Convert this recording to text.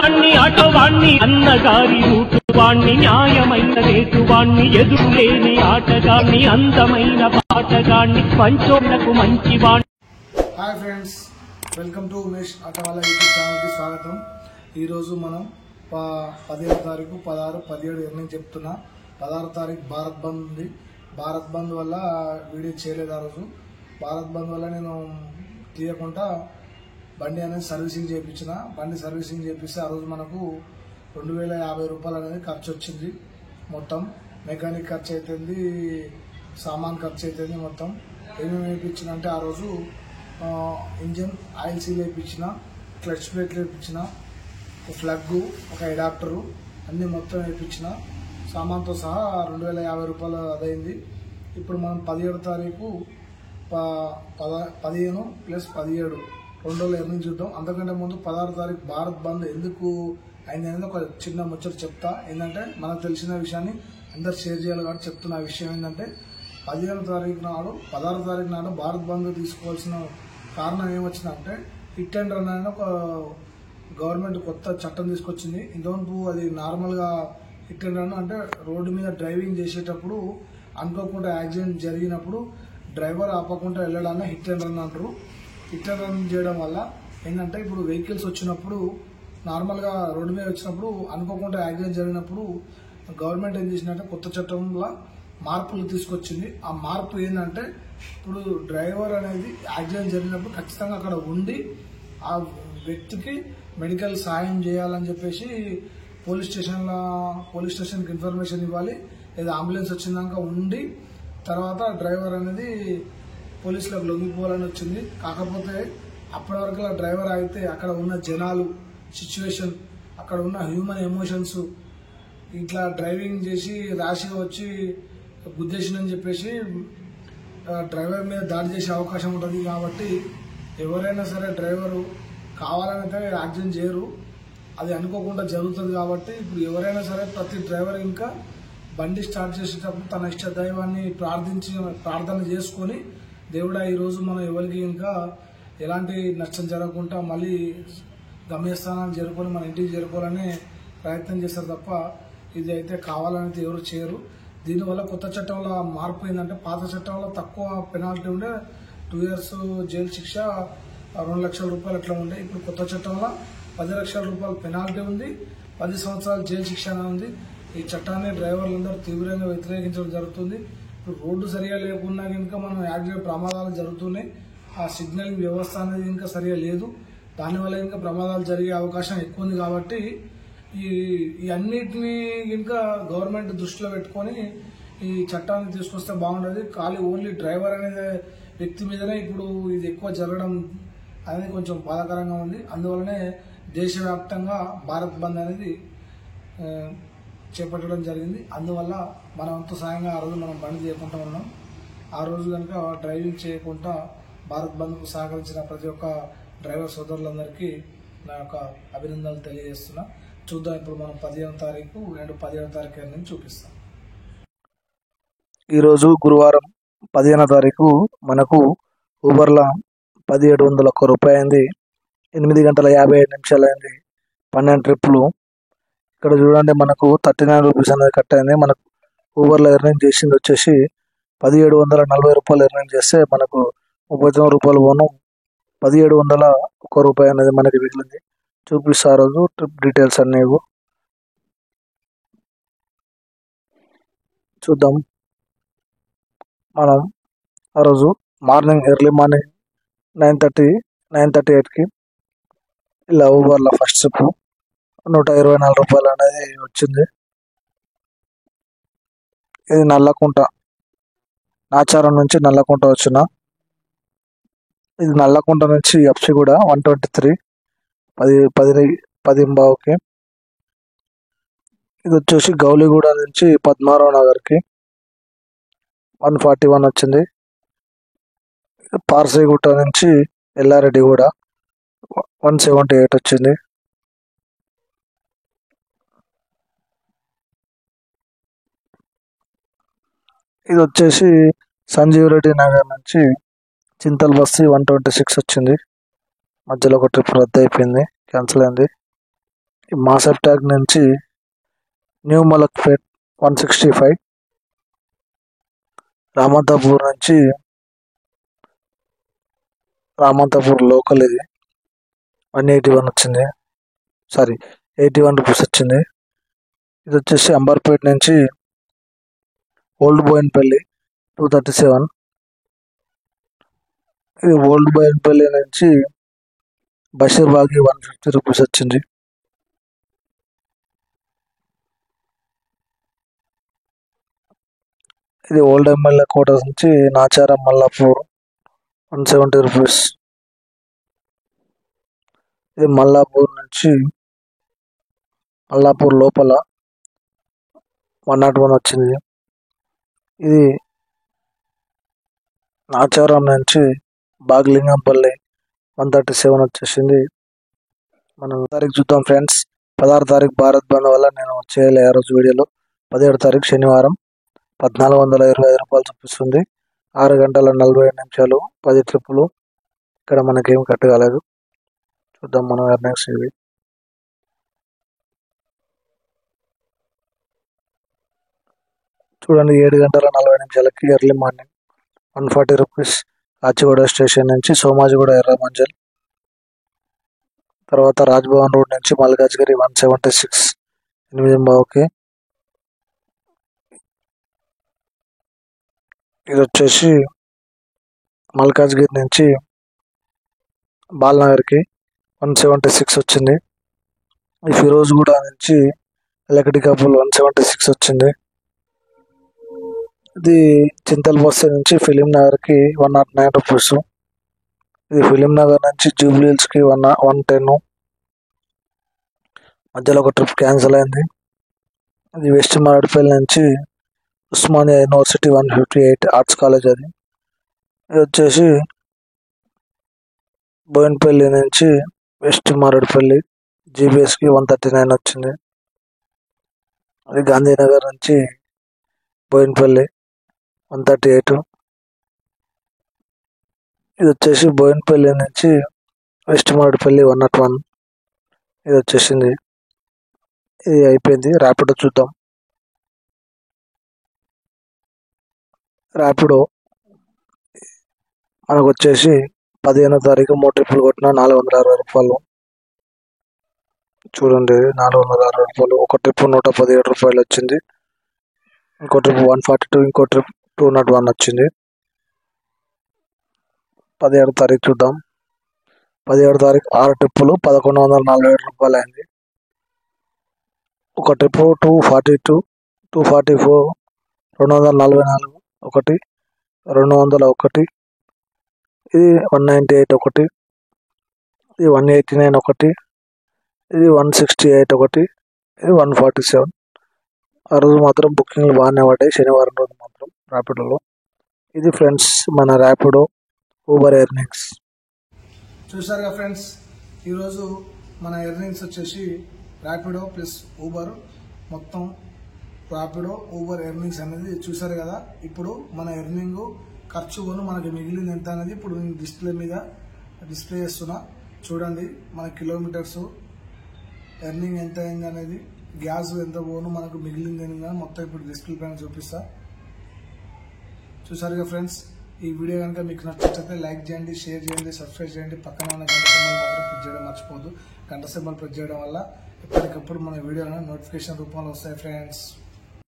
వాణ్ణి ఆటవాణ్ణి అన్నగారి రూటువాణ్ణి న్యాయమైన రేటువాణ్ణి ఎదురులేని ఆటగాణ్ణి అందమైన పాటగాణ్ణి పంచోళ్లకు మంచివాణ్ణి. Hi friends, welcome to Umesh ఆటవాళ్ళ యూట్యూబ్ ఛానల్కి స్వాగతం. ఈరోజు మనం 15వ తారీఖు 16, 17 ఎర్నింగ్ చెప్తున్నా. 16వ తారీఖు భారత్ బంద్ ఉంది. భారత్ బంద్ వల్ల వీడియో చేయలేదు. ఆ రోజు భారత్ బంద్ వల్ల నేను తీయకుండా బండి అనేది సర్వీసింగ్ చేయించిన. బండి సర్వీసింగ్ చేపిస్తే ఆ రోజు మనకు 2050 రూపాయలు అనేది ఖర్చు వచ్చింది. మొత్తం మెకానిక్ ఖర్చు అవుతుంది, సామాన్ ఖర్చు అవుతుంది. మొత్తం ఏమేమి వేయించిన అంటే ఆ రోజు ఇంజన్ ఆయిల్ సీల్ వేయించిన, క్లచ్ ప్లేట్లు వేయించిన, ఒక ప్లగ్, ఒక అడాప్టరు అన్నీ మొత్తం వేయించిన. సామాన్తో సహా 2050 రూపాయలు అదైంది. ఇప్పుడు మనం 17వ తారీఖు 15 + 17 2 రోజులు ఎర్నింగ్ చూద్దాం. అంతకంటే ముందు 16వ తారీఖు భారత్ బంద్ ఎందుకు అయింది అనేది ఒక చిన్న ముచ్చట చెప్తా. ఏంటంటే మనకు తెలిసిన విషయాన్ని అందరు షేర్ చేయాలి కాబట్టి చెప్తున్న విషయం ఏంటంటే 16వ తారీఖు నాడు భారత్ బంద్ తీసుకోవాల్సిన కారణం ఏమొచ్చిందంటే హిట్ అండ్ రన్ అనేది ఒక గవర్నమెంట్ కొత్త చట్టం తీసుకొచ్చింది. ఇంతవరకు అది నార్మల్గా హిట్ అండ్ రన్ అంటే రోడ్డు మీద డ్రైవింగ్ చేసేటప్పుడు అనుకోకుండా యాక్సిడెంట్ జరిగినప్పుడు డ్రైవర్ ఆపకుండా వెళ్ళడాన్ని హిట్ అండ్ రన్ అంటారు. హిట్ అండ్ రన్ చేయడం వల్ల ఏంటంటే ఇప్పుడు వెహికల్స్ వచ్చినప్పుడు నార్మల్గా రోడ్డు మీద వచ్చినప్పుడు అనుకోకుండా యాక్సిడెంట్ జరిగినప్పుడు గవర్నమెంట్ ఏం చేసిందంటే కొత్త చట్టంలో మార్పులు తీసుకొచ్చింది. ఆ మార్పు ఏంటంటే ఇప్పుడు డ్రైవర్ అనేది యాక్సిడెంట్ జరిగినప్పుడు ఖచ్చితంగా అక్కడ ఉండి ఆ వ్యక్తికి మెడికల్ సాయం చేయాలని చెప్పేసి పోలీస్ స్టేషన్కి ఇన్ఫర్మేషన్ ఇవ్వాలి. లేదా అంబులెన్స్ వచ్చినాక ఉండి తర్వాత డ్రైవర్ అనేది పోలీసులకు లొంగిపోవాలని వచ్చింది. కాకపోతే అప్పటి వరకు డ్రైవర్ అయితే అక్కడ ఉన్న జనాలు, సిచ్యువేషన్, అక్కడ ఉన్న హ్యూమన్ ఎమోషన్స్, ఇట్లా డ్రైవింగ్ చేసి ర్యాష్గా వచ్చి గుద్దేసిందని చెప్పేసి డ్రైవర్ మీద దాడి చేసే అవకాశం ఉంటుంది. కాబట్టి ఎవరైనా సరే డ్రైవరు కావాలంటే యాక్సిడెంట్ చేయరు, అది అనుకోకుండా జరుగుతుంది. కాబట్టి ఇప్పుడు ఎవరైనా సరే ప్రతి డ్రైవర్ ఇంకా బండి స్టార్ట్ చేసేటప్పుడు తన ఇష్ట దైవాన్ని ప్రార్థన చేసుకొని దేవుడా ఈరోజు మనం ఎవరికి ఇంకా ఎలాంటి నష్టం జరగకుండా మళ్ళీ గమ్యస్థానాన్ని చేరుకొని మన ఇంటికి చేరుకోవాలని ప్రయత్నం చేస్తారు తప్ప ఇది అయితే కావాలని ఎవరు చేయరు. దీనివల్ల కొత్త చట్టంలో మార్పు ఏంటంటే పాత చట్టంలో తక్కువ పెనాల్టీ ఉండే 2 years జైలు శిక్ష, 2 లక్షల రూపాయలు అట్లా ఉండే. ఇప్పుడు కొత్త చట్టంలో 10 లక్షల రూపాయలు పెనాల్టీ ఉంది, 10 సంవత్సరాలు జైలు శిక్ష ఉంది. ఈ చట్టాన్ని డ్రైవర్లందరూ తీవ్రంగా వ్యతిరేకించడం జరుగుతుంది. ఇప్పుడు రోడ్డు సరిగా లేకున్నా కనుక మనం యాక్సిడెంట్ ప్రమాదాలు జరుగుతున్నాయి. ఆ సిగ్నలింగ్ వ్యవస్థ అనేది ఇంకా సరిగా లేదు, దానివల్ల ఇంకా ప్రమాదాలు జరిగే అవకాశం ఎక్కువ ఉంది. కాబట్టి ఈ అన్నిటినీ ఇంకా గవర్నమెంట్ దృష్టిలో పెట్టుకొని ఈ చట్టాన్ని తీసుకొస్తే బాగుంటుంది. ఖాళీ ఓన్లీ డ్రైవర్ అనే వ్యక్తి మీదనే ఇప్పుడు ఇది ఎక్కువ జరగడం అనేది కొంచెం బాధాకరంగా ఉంది. అందువల్లనే దేశవ్యాప్తంగా భారత్ బంద్ అనేది చేపట్టడం జరిగింది. అందువల్ల మన వంతు సాయంగా ఆ రోజు మనం బంద్ చేయకుండా ఉన్నాం. ఆ రోజు కనుక డ్రైవింగ్ చేయకుండా భారత్ బంద్కు సహకరించిన ప్రతి ఒక్క డ్రైవర్ సోదరులందరికీ నా యొక్క అభినందనలు తెలియజేస్తున్నా. చూద్దాం ఇప్పుడు మనం 15వ తారీఖు అండ్ 17వ తారీఖు నుంచి చూపిస్తాం. ఈరోజు గురువారం 15వ తారీఖు మనకు ఊబర్లో 1701 రూపాయి అయింది. 8 గంటల 55 నిమిషాలు అయింది. 12 ట్రిప్పులు. ఇక్కడ చూడండి మనకు 39 రూపీస్ అనేది కట్ అయింది. మనకు ఊబర్లో ఎర్నింగ్ చేసింది వచ్చేసి 1740 రూపాయలు ఎర్నింగ్ చేస్తే మనకు 39 రూపాయలు పోను 1701 రూపాయి అనేది మనకి మిగిలింది. చూపిస్తా ఆ రోజు ట్రిప్ డీటెయిల్స్ అన్నీ చూద్దాం. మనం ఆ రోజు ఎర్లీ మార్నింగ్ 9:38కి ఇలా ఊబర్లో ఫస్ట్ ట్రిప్ 124 రూపాయలు అనేది వచ్చింది. ఇది నల్లకుంట, నాచారం నుంచి నల్లకుంట వచ్చిన. ఇది నల్లకుంట నుంచి అప్సిగూడ 123 10:10 ఇది వచ్చేసి గౌలిగూడ నుంచి పద్మారావు నగర్కి 141 వచ్చింది. పార్సీగుట్ట నుంచి ఎల్లారెడ్డిగూడ 178 వచ్చింది. ఇది వచ్చేసి సంజీవ్ రెడ్డి నగర్ నుంచి చింతల్ బస్సి 126 వచ్చింది. మధ్యలో ఒక ట్రిప్ రద్దు అయిపోయింది, క్యాన్సిల్ అయింది. ఈ మాసప్ ట్యాగ్ నుంచి న్యూ మలక్పేట్ 165, రామంతపూర్ నుంచి రామంతపూర్ లోకల్ ఇది 181 వచ్చింది, 81 రూపీస్ వచ్చింది. ఇది వచ్చేసి అంబర్పేట్ నుంచి ఓల్డ్ బోయిన్పల్లి 237. ఇది ఓల్డ్ బోయిన్పల్లి నుంచి బషీర్బాగ్కి 150 రూపీస్ వచ్చింది. ఇది ఓల్డ్ ఎమ్మెల్యే క్వార్టర్స్ నుంచి నాచారం మల్లాపూర్ 170 రూపీస్. ఇది మల్లాపూర్ నుంచి మల్లాపూర్ లోపల 101 వచ్చింది. ఇది నాచారం నుంచి బాగ్లింగంపల్లి 137 వచ్చేసింది. మనం తారీఖు చూద్దాం ఫ్రెండ్స్. 16 తారీఖు భారత్ బంద్ వల్ల నేను చేయలే ఆ రోజు వీడియోలో. 17 తారీఖు శనివారం 1425 రూపాయలు చూపిస్తుంది. 6 గంటల 45 నిమిషాలు 10 ట్రిప్పులు. ఇక్కడ మనకేం కట్ కాలేదు. చూద్దాం మనం ఎర్నింగ్స్ ఇవి. చూడండి 7 గంటల 40 నిమిషాలకి early morning 140 rupees Kachiguda station నుంచి సోమాజిగూడ ఎర్రమంజల్. తర్వాత రాజ్భవన్ రోడ్ నుంచి మల్కాజ్గిరి 176 8:15. ఇది వచ్చేసి మల్కాజ్గిరి నుంచి బాల్నగర్కి 176 వచ్చింది. ఈ ఫిరోజ్గూడ నుంచి లకడికాపుల్ 176 వచ్చింది. ఇది చింతల్ బస్సు నుంచి ఫిలిం నగర్కి 109 రూపీస్. ఇది ఫిలిం నగర్ నుంచి జూబ్లీ హిల్స్కి 110. మధ్యలో ఒక ట్రిప్ క్యాన్సిల్ అయింది. ఇది వెస్ట్ మారేడుపల్లి నుంచి ఉస్మానియా యూనివర్సిటీ 158 ఆర్ట్స్ కాలేజ్ అది. ఇది వచ్చేసి బోయిన్పల్లి నుంచి వెస్ట్ మారేడుపల్లి జీబీఎస్కి 139 వచ్చింది. అది గాంధీనగర్ నుంచి బోయిన్పల్లి 138. ఇది వచ్చేసి బోయిన్పల్లి నుంచి వెస్ట్ మారేడుపల్లి 101. ఇది వచ్చేసింది. ఇది అయిపోయింది. ర్యాపిడో చూద్దాం. ర్యాపిడో మనకు వచ్చేసి 15వ తారీఖు 3 ట్రిప్పులు కొట్టిన 460 రూపాయలు. చూడండి 460 రూపాయలు. ఒక ట్రిప్ 117 రూపాయలు వచ్చింది. ఇంకో ట్రిప్ 142, ఇంకో ట్రిప్ 201 వచ్చింది. 17వ తారీఖు చూద్దాం. 17వ తారీఖు 6 ట్రిప్పులు 1147 రూపాయలు అయింది. ఒక ట్రిప్ 242, 244, 244 ఒకటి, 201, ఇది 198 ఒకటి, ఇది 189 ఒకటి, ఇది 168 ఒకటి, ఇది 147. ఆ రోజు మాత్రం బుకింగ్లు బాగానే పడ్డాయి, శనివారం రోజు మాత్రం ర్యాపిడోలో. ఇది ఫ్రెండ్స్ మన ర్యాపిడో ఊబర్ ఎర్నింగ్స్. చూసారుగా ఫ్రెండ్స్, ఈరోజు మన ఎర్నింగ్స్ వచ్చేసి ర్యాపిడో ప్లస్ ఊబర్, మొత్తం ర్యాపిడో ఊబర్ ఎర్నింగ్స్ అనేది చూసారు కదా. ఇప్పుడు మన ఎర్నింగ్ ఖర్చు కొను మనకి మిగిలింది ఎంత అనేది ఇప్పుడు నేను డిస్ప్లే మీద డిస్ప్లే చేస్తున్నా. చూడండి మన కిలోమీటర్స్ ఎర్నింగ్ ఎంత అయింది అనేది, గ్యాస్ ఎంత పోను మనకు మిగిలింది అని మొత్తం ఇప్పుడు డిస్ప్లే పైన చూపిస్తా. చూసారుగా ఫ్రెండ్స్, ఈ వీడియో కనుక మీకు నచ్చినట్లయితే లైక్ చేయండి, షేర్ చేయండి, సబ్స్క్రైబ్ చేయండి. పక్కన ఉన్న గంట సింబల్ మాత్రం ప్రెస్ చేయడం మర్చిపోద్దు. గంట సింబల్ ప్రెస్ చేయడం వల్ల ఎప్పటికప్పుడు మన వీడియోలను నోటిఫికేషన్ రూపంలో వస్తాయి ఫ్రెండ్స్.